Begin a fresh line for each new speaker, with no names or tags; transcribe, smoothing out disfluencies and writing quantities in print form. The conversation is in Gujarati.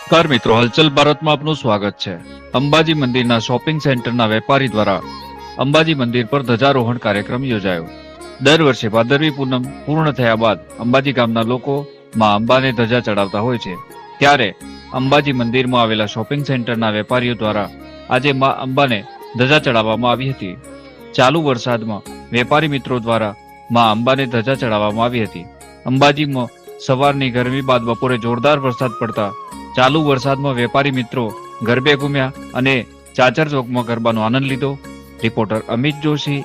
નમસ્કાર મિત્રો, હલચલ ભારતમાં આપનું સ્વાગત છે. અંબાજી મંદિરના શોપિંગ સેન્ટરના વેપારી દ્વારા અંબાજી મંદિર પર ધ્વજારોહણ કાર્યક્રમ યોજાયો. દર વર્ષે ભાદરવી પૂનમ પૂર્ણ થયા બાદ અંબાજી ગામના લોકો માં અંબાને ધજા ચડાવતા હોય છે. ત્યારે અંબાજી મંદિરમાં આવેલા શોપિંગ સેન્ટરના વેપારીઓ દ્વારા આજે માં અંબાને ધજા ચડાવવામાં આવી હતી. ચાલુ વરસાદમાં વેપારી મિત્રો દ્વારા માં અંબાને ધજા ચડાવવામાં આવી હતી. અંબાજીમાં સવારની ગરમી બાદ બપોરે જોરદાર વરસાદ પડતા ચાલુ વરસાદમાં વેપારી મિત્રો ગરબે ઘૂમ્યા અને ચાચર ચોકમાં ગરબાનો આનંદ લીધો. રિપોર્ટર અમિત જોશી.